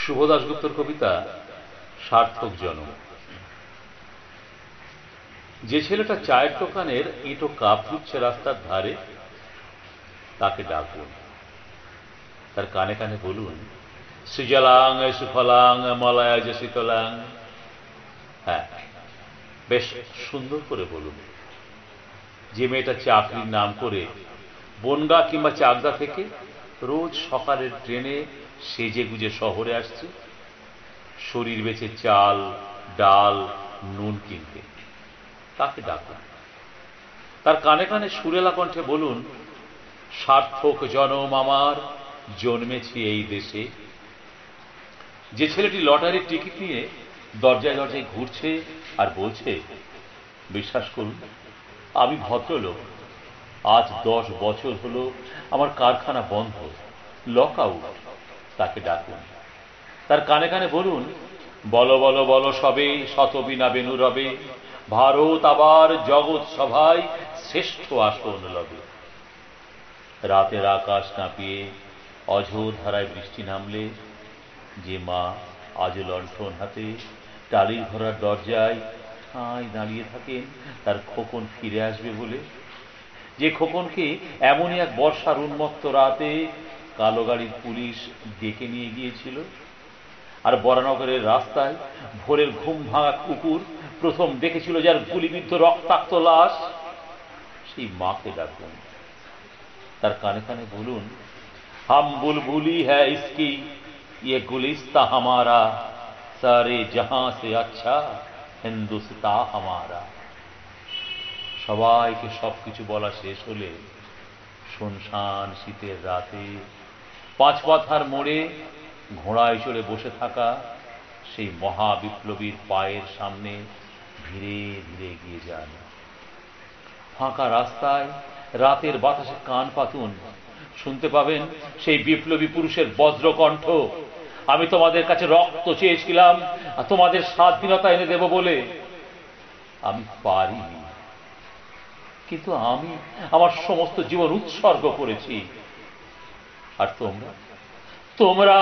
শুভ দাশগুপ্তর কবিতা সার্থক জনম। যে ছেলেটা চায়ের দোকানের ইঁটো কাপ ধুচ্ছে রাস্তার ধারে, তাকে ডাকুন, তার কানে কানে বলুন, সুজলাং সুফলাং মলয় শীতলাং। হ্যাঁ, বেশ সুন্দর করে বলুন। যে মেয়েটা চাকরির নাম করে বনগা কিংবা চাকদা থেকে রোজ সকালের ট্রেনে সেজে গুজে শহরে আসছে শরীর বেচে চাল ডাল নুন কিনতে, তাকে ডাকুন, তার কানে কানে সুরেলা কণ্ঠে বলুন, সার্থক জনম আমার, জন্মেছি এই দেশে। যে ছেলেটি লটারির টিকিট নিয়ে দরজায় দরজায় ঘুরছে আর বলছে, বিশ্বাস করুন আমি ভদ্রলোক, আজ 10 বছর হলো আমার কারখানা বন্ধ, লক আউট, তাকে ডাকুন, তার কানে কানে বলুন, বলো বলো বলো সবে শতবিনা বেনু রবে, ভারত আবার জগৎ সভায় শ্রেষ্ঠ আসন লবে। রাতের আকাশ কাঁপিয়ে অঝোর ধারায় বৃষ্টি নামলে যে মা আজ লণ্ঠন হাতে টালির ঘোড়ার দরজায় ঠাঁই দাঁড়িয়ে থাকেন তার খোকন ফিরে আসবে বলে, যে খোকনকে এমনই এক বর্ষার উন্মত্ত রাতে কালো গাড়ির পুলিশ ডেকে নিয়ে গিয়েছিল, আর বরানগরের রাস্তায় ভোরের ঘুম ভাঙা কুকুর প্রথম দেখেছিল যার গুলিবিদ্ধ রক্তাক্ত লাশ, সেই মাকে ডাকুন, তার কানে কানে বলুন, হাম বুলবুলি হ্যায় ইসকি ये गुलिस्ता हमारा, सारे जहां से अच्छा हिंदुस्ता हमारा। সবাইকে সবকিছু বলা শেষ হলে শুনশান শীতের রাতে পাঁচমাথার মোড়ে ঘোড়ায় চড়ে বসে থাকা সেই মহাবিপ্লবীর পায়ের সামনে ধীরে ধীরে এগিয়ে যান। ফাঁকা রাস্তায় রাতের বাতাসে কান পাতুন, শুনতে পাবেন সেই বিপ্লবী পুরুষের বজ্রকণ্ঠ, আমি তোমাদের কাছে রক্ত চেয়েছিলাম আর তোমাদের স্বাধীনতা এনে দেব বলে, আমি পারিনি, কিন্তু আমি আমার সমস্ত জীবন উৎসর্গ করেছি। আর তোমরা তোমরা